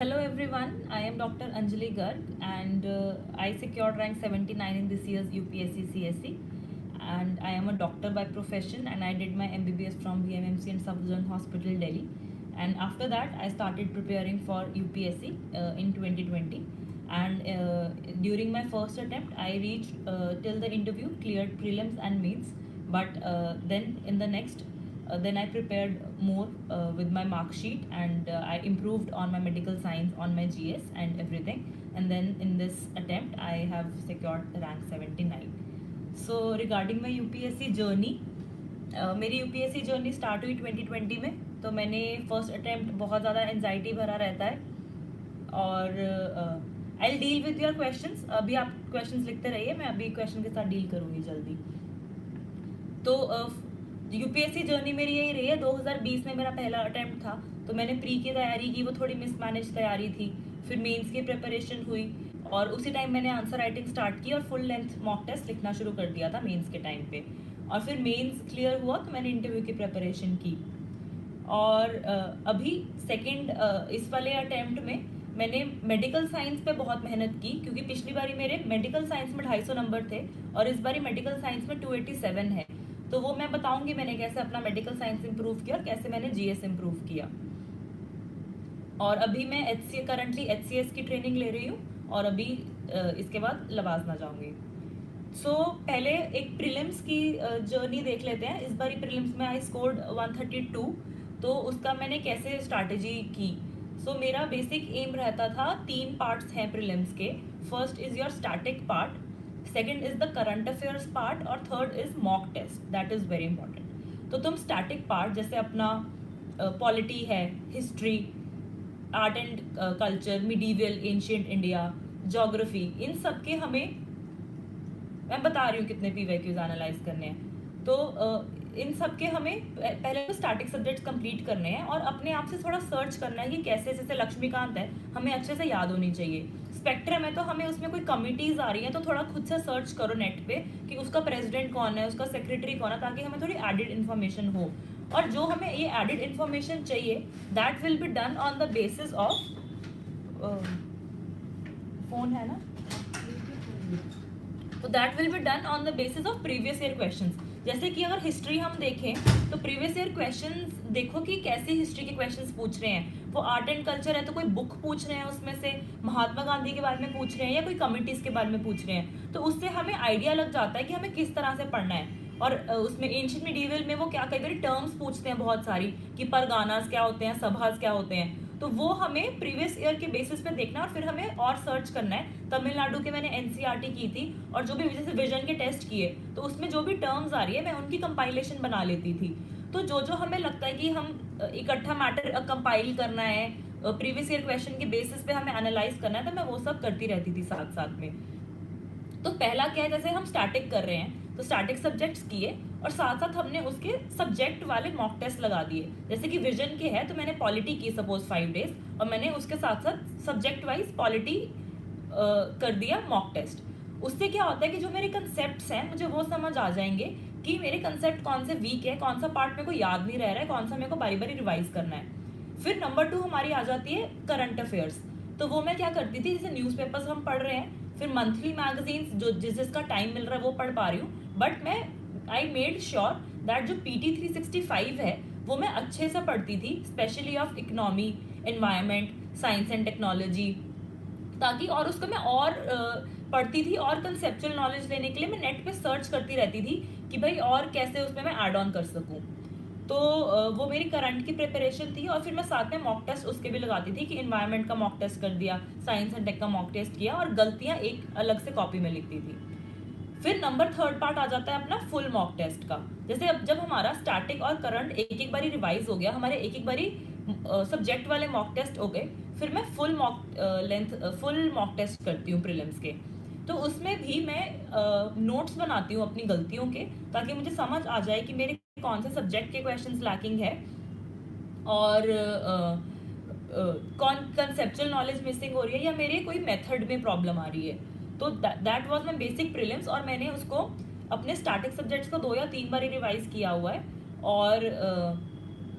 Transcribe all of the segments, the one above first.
Hello everyone, I am Dr. Anjali Garg and I secured rank 79 in this year's UPSC CSE and I am a doctor by profession and I did my MBBS from BMMC and Safdarjung Hospital, Delhi, and after that I started preparing for UPSC in 2020 and during my first attempt I reached till the interview, cleared prelims and mains, but then in the next then I prepared more with my mark sheet and I improved on my medical science, on my GS and everything. And then in this attempt, I have secured rank 79. So regarding my UPSC journey, मेरी UPSC journey start हुई 2020 में. तो मैंने first attempt बहुत ज़्यादा anxiety भरा रहता है और I deal with your questions. अभी आप क्वेश्चंस लिखते रहिए, मैं अभी क्वेश्चन के साथ डील करूँगी जल्दी. तो यूपीएससी जर्नी मेरी यही रही है. 2020 में मेरा पहला अटेम्प्ट था, तो मैंने प्री की तैयारी की, वो थोड़ी मिसमैनेज तैयारी थी. फिर मेंस की प्रिपरेशन हुई और उसी टाइम मैंने आंसर राइटिंग स्टार्ट की और फुल लेंथ मॉक टेस्ट लिखना शुरू कर दिया था मेंस के टाइम पे. और फिर मेंस क्लियर हुआ तो मैंने इंटरव्यू की प्रिपरेशन की. और अभी सेकंड इस वाले अटेम्प्ट में मैंने मेडिकल साइंस पे बहुत मेहनत की, क्योंकि पिछली बारी मेरे मेडिकल साइंस में 250 नंबर थे और इस बारी मेडिकल साइंस में 287 है. तो वो मैं बताऊंगी मैंने कैसे अपना मेडिकल साइंस इंप्रूव किया और कैसे मैंने जीएस इंप्रूव किया. और अभी मैं करंटली एचसीएस की ट्रेनिंग ले रही हूँ और अभी इसके बाद लवाजना जाऊंगी. सो पहले एक प्रीलिम्स की जर्नी देख लेते हैं. इस बारी प्रीलिम्स में आई स्कोर्ड 132. तो उसका मैंने कैसे स्ट्रैटेजी की. सो मेरा बेसिक एम रहता था, 3 पार्ट्स हैं प्रीलिम्स के. First is your static part, second is the current affairs part और third is mock test. That is very important. तो तुम स्टैटिक पार्ट जैसे अपना पॉलिटी है, history, art and culture, medieval ancient India, geography, इन सब के हमें मैं बता रही हूँ कितने पीवाईक्यूज एनालाइज करने हैं. तो इन सब के हमें पहले तो स्टैटिक सब्जेक्ट्स कंप्लीट करने हैं और अपने आप से थोड़ा सर्च करना है कि कैसे, जैसे लक्ष्मीकांत है हमें अच्छे से याद होनी चाहिए. स्पेक्ट्रम है तो हमें उसमें कोई कमिटीज आ रही है तो थोड़ा खुद से सर्च करो नेट पे कि उसका प्रेसिडेंट कौन है, उसका सेक्रेटरी कौन है, ताकि हमें थोड़ी एडिड इन्फॉर्मेशन हो. और जो हमें ये एडिड इन्फॉर्मेशन चाहिए that will be done on the basis of phone है ना, तो that will be done on the basis of previous year questions. जैसे कि अगर हिस्ट्री हम देखें तो प्रीवियस ईयर क्वेश्चंस देखो कि कैसे हिस्ट्री के क्वेश्चंस पूछ रहे हैं. वो आर्ट एंड कल्चर है तो कोई बुक पूछ रहे हैं, उसमें से महात्मा गांधी के बारे में पूछ रहे हैं या कोई कमिटीज के बारे में पूछ रहे हैं. तो उससे हमें आइडिया लग जाता है कि हमें किस तरह से पढ़ना है. और उसमें एंशिएंट मिडीवल में वो क्या कई बार टर्म्स पूछते हैं बहुत सारी, कि परगानास क्या होते हैं, सभास क्या होते हैं. तो वो हमें प्रीवियस ईयर के बेसिस पे देखना और फिर हमें और सर्च करना है. तमिलनाडु के मैंने एनसीईआरटी की थी और जो भी जैसे विजन के टेस्ट किए तो उसमें जो भी टर्म्स आ रही है मैं उनकी कंपाइलेशन बना लेती थी. तो जो जो हमें लगता है कि हम इकट्ठा मैटर कंपाइल करना है, प्रीवियस ईयर क्वेश्चन के बेसिस पे हमें एनालाइज करना है, तो मैं वो सब करती रहती थी साथ साथ में. तो पहला क्या है, जैसे हम स्टैटिक कर रहे हैं तो स्टैटिक सब्जेक्ट्स किए और साथ साथ हमने उसके सब्जेक्ट वाले मॉक टेस्ट लगा दिए. जैसे कि विजन के है तो मैंने पॉलिटी की सपोज 5 डेज और मैंने उसके साथ साथ सब्जेक्ट वाइज पॉलिटी कर दिया मॉक टेस्ट. उससे क्या होता है कि जो मेरे कंसेप्ट्स हैं मुझे वो समझ आ जाएंगे कि मेरे कंसेप्ट कौन से वीक है, कौन सा पार्ट मेरे को याद नहीं रह रहा है, कौन सा मेरे को बारी बारी रिवाइज करना है. फिर नंबर 2 हमारी आ जाती है करंट अफेयर्स. तो वो मैं क्या करती थी, जैसे न्यूज़पेपर्स हम पढ़ रहे हैं, फिर मंथली मैगजीन्स जो जिसका टाइम मिल रहा है वो पढ़ पा रही हूँ, बट मैं आई मेड श्योर दैट जो PT 365 है वो मैं अच्छे से पढ़ती थी, specially of economy, environment, science and technology, ताकि और उसको मैं और पढ़ती थी और कंसेप्चुअल नॉलेज लेने के लिए मैं नेट पे सर्च करती रहती थी कि भाई और कैसे उसमें मैं ऐड ऑन कर सकूँ. तो वो मेरी करंट की प्रिपरेशन थी और फिर मैं साथ में मॉक टेस्ट उसके भी लगाती थी कि इन्वायरमेंट का मॉक टेस्ट कर दिया, साइंस एंड टेक का मॉक टेस्ट किया और गलतियाँ एक अलग से कॉपी में लिखती थी. फिर नंबर 3 पार्ट आ जाता है अपना फुल मॉक टेस्ट का. जैसे अब जब हमारा स्टैटिक और करंट एक एक बारी रिवाइज हो गया, हमारे एक एक बारी सब्जेक्ट वाले मॉक टेस्ट हो गए, फिर मैं फुल मॉक टेस्ट करती हूँ प्रीलिम्स के. तो उसमें भी मैं नोट्स बनाती हूँ अपनी गलतियों के, ताकि मुझे समझ आ जाए कि मेरे कौन से सब्जेक्ट के क्वेश्चंस लैकिंग है और कौन कंसेप्चुअल नॉलेज मिसिंग हो रही है या मेरे कोई मेथड में प्रॉब्लम आ रही है. तो that was my basic prelims और मैंने उसको अपने स्टैटिक सब्जेक्ट्स को 2 या 3 बार रिवाइज किया हुआ है. और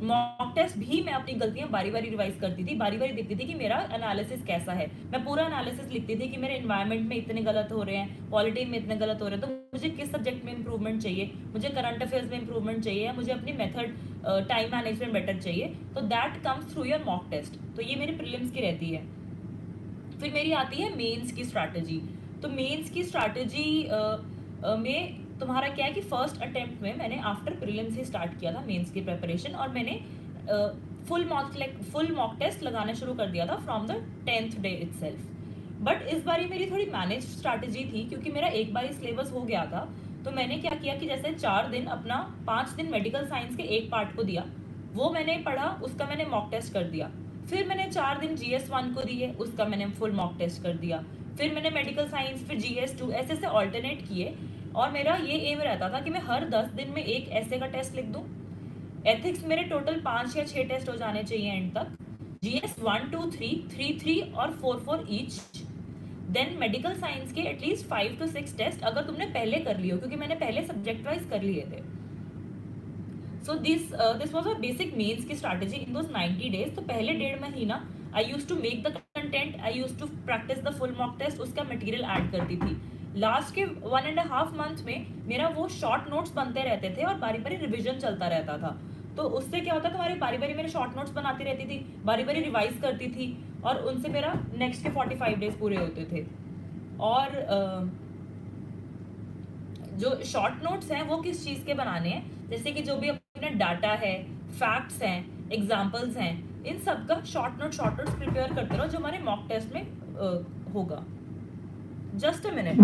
मॉक टेस्ट भी मैं अपनी गलतियां बारी बारी रिवाइज करती थी, बारी बारी देखती थी कि मेरा एनालिसिस कैसा है। मैं पूरा एनालिसिस लिखती थी कि मेरे एनवायरनमेंट में इतने गलत हो रहे हैं, पॉलिटी में इतने गलत हो रहे हैं, तो मुझे किस सब्जेक्ट में इंप्रूवमेंट चाहिए, मुझे करंट अफेयर्स में इंप्रूवमेंट चाहिए, या मुझे अपनी मेथड टाइम मैनेजमेंट बेटर चाहिए। तो that comes through your mock test. तो ये मेरी प्रीलिम्स की रहती है। फिर मेरी आती है मेंस की स्ट्रैटेजी। तो मेंस की स्ट्रैटेजी में तुम्हारा क्या है कि फर्स्ट अटेम्प्ट में मैंने आफ्टर प्रीलिम्स ही स्टार्ट किया था मेंस की प्रिपरेशन, और मैंने फुल मॉक टेस्ट लगाना शुरू कर दिया था from the 10th day itself. But इस बारी मेरी थोड़ी मैनेज स्ट्रैटेजी थी, क्योंकि मेरा एक बार सिलेबस हो गया था। तो मैंने क्या किया कि जैसे 4 दिन अपना 5 दिन मेडिकल साइंस के एक पार्ट को दिया, वो मैंने पढ़ा, उसका मैंने मॉक टेस्ट कर दिया। फिर मैंने 4 दिन GS1 को दिए, उसका मैंने फुल मॉक टेस्ट कर दिया। फिर मैंने मेडिकल साइंस, फिर GS2, ऐसे ऐसे ऑल्टरनेट किए। और मेरा ये एम रहता था कि मैं हर 10 दिन में एक ऐसे का टेस्ट लिख दूं। एथिक्स मेरे टोटल 5 या 6 टेस्ट हो जाने चाहिए एंड तक। GS 1 2 3 3 3 और 4 4 ईच। देन मेडिकल साइंस के एटलीस्ट 5 to 6 टेस्ट अगर तुमने पहले कर लियो, क्योंकि मैंने पहले सब्जेक्ट वाइज कर लिए थे। So this was a basic mains की स्ट्रैटेजी इन दोस 90 डेज। तो पहले 1.5 महीना I used to make the content, I used to practice the full mock test, उसका मटेरियल ऐड करती थी। लास्ट के 1.5 मंथ में मेरा वो शॉर्ट नोट्स बनते रहते थे और बारी बारी रिविजन चलता रहता था। तो उससे क्या होता था, हमारी बारी बारी मैंने शॉर्ट नोट्स बनाती रहती थी, बारी बारी रिवाइज करती थी, और उनसे मेरा नेक्स्ट के 45 डेज पूरे होते थे। और जो शॉर्ट नोट्स हैं वो किस चीज़ के बनाने हैं, जैसे कि जो भी अपने डाटा है, फैक्ट्स हैं, एग्जाम्पल्स हैं, इन सब का शॉर्ट नोट्स प्रिपेयर करते रहो जो हमारे मॉक टेस्ट में होगा। Just a minute.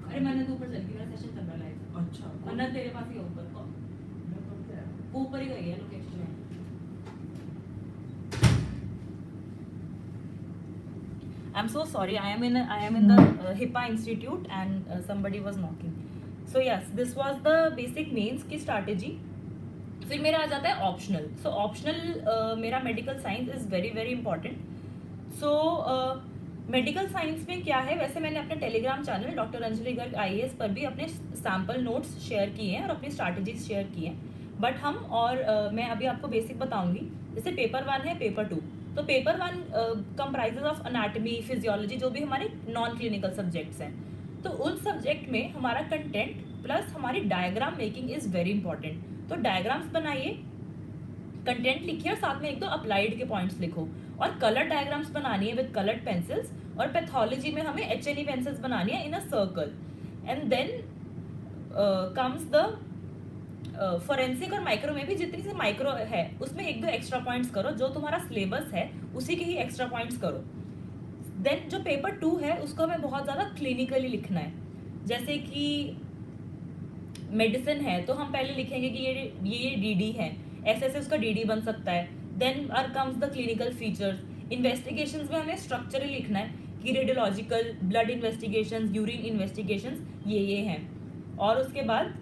अरे मैंने तो ऊपर चल गई, मेरा सेशन चल रहा है लाइव। अच्छा, वरना तेरे पास ही ऊपर ऊपर ही गई है लोकेशन में। I'm so sorry. I am in the HIPAA Institute and somebody was knocking. So yes, this was the basic mains की strategy. फिर मेरा आ जाता है ऑप्शनल। सो ऑप्शनल मेरा medical science is very very important. So medical science में क्या है, वैसे मैंने अपने Telegram channel doctor Anjali Garg IAS पर भी अपने सैम्पल नोट्स शेयर किए हैं और अपनी स्ट्रैटेजीज शेयर की हैं। बट हम मैं अभी आपको बेसिक बताऊंगी। जैसे पेपर 1 है, पेपर 2। तो paper 1 comprises of anatomy, physiology, जो भी हमारे नॉन क्लिनिकल सब्जेक्ट्स हैं। तो उन सब्जेक्ट में हमारा कंटेंट प्लस हमारी diagram making is very important. तो डायग्राम्स बनाइए, कंटेंट लिखिए और साथ में 1-2 अप्लाइड के पॉइंट्स लिखो। और कलर डायग्राम्स बनानी है विद कलर्ड पेंसिल्स। और पैथोलॉजी में हमें HNE पेंसिल्स बनानी है in a circle. And then comes the forensic और माइक्रो में भी जितनी से माइक्रो है उसमें 1-2 एक्स्ट्रा पॉइंट्स करो, जो तुम्हारा सिलेबस है उसी के ही एक्स्ट्रा पॉइंट्स करो। देन जो पेपर 2 है उसको हमें बहुत ज़्यादा क्लिनिकली लिखना है। जैसे कि मेडिसिन है तो हम पहले लिखेंगे कि ये DD है, ऐसे ऐसे उसका DD बन सकता है। Then are comes the clinical features. Investigations में हमें स्ट्रक्चर ही लिखना है कि radiological, blood investigations, urine investigations ये हैं। और उसके बाद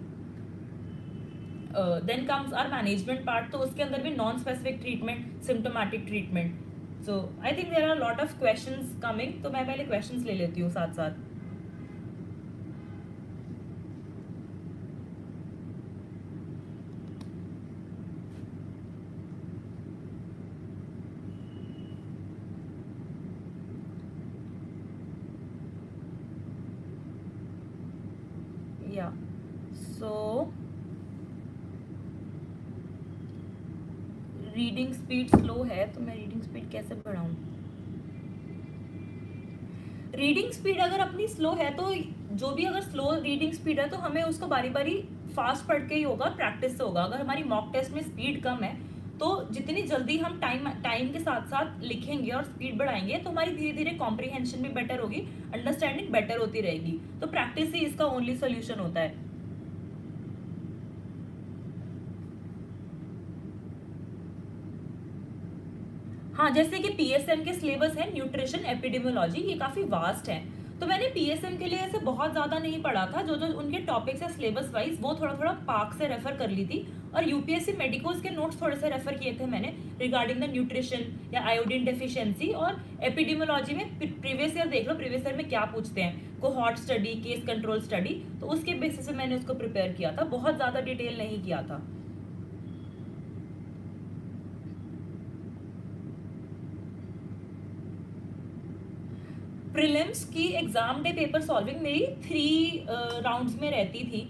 then comes our management part. तो उसके अंदर भी non specific treatment, symptomatic treatment. So I think there are lot of questions coming, तो मैं पहले क्वेश्चंस ले लेती हूँ साथ साथ। या सो रीडिंग स्पीड स्लो है, तो मैं रीडिंग स्पीड कैसे बढ़ाऊं? रीडिंग स्पीड अगर अपनी स्लो है तो जो भी अगर स्लो रीडिंग स्पीड है तो हमें उसको बारी बारी फास्ट पढ़ के ही होगा, प्रैक्टिस से होगा। अगर हमारी मॉक टेस्ट में स्पीड कम है तो जितनी जल्दी हम टाइम के साथ साथ लिखेंगे और स्पीड बढ़ाएंगे तो हमारी धीरे धीरे कॉम्प्रिहेंशन भी बेटर होगी, अंडरस्टैंडिंग बेटर होती रहेगी। तो प्रैक्टिस ही इसका ओनली सोल्यूशन होता है। हाँ, जैसे कि PSM के सिलेबस है न्यूट्रिशन एपिडेमियोलॉजी, ये काफी वास्ट है। तो मैंने PSM के लिए ऐसे बहुत ज्यादा नहीं पढ़ा था, जो जो उनके टॉपिक्स है सिलेबस वाइज वो थोड़ा थोड़ा पार्क से रेफर कर ली थी और यूपीएससी मेडिकोज के नोट्स थोड़े से रेफर किए थे मैंने रिगार्डिंग द न्यूट्रिशन या आयोडीन डेफिशिएंसी, और एपिडेमियोलॉजी में प्रीवियस ईयर देख लो, प्रीवियस ईयर में क्या पूछते हैं, cohort study, case control study, तो उसके बेसिस पे मैंने उसको प्रिपेयर किया था, बहुत ज्यादा डिटेल नहीं किया था। प्रीलिम्स की एग्जाम डे पेपर सॉल्विंग मेरी 3 राउंड्स में रहती थी,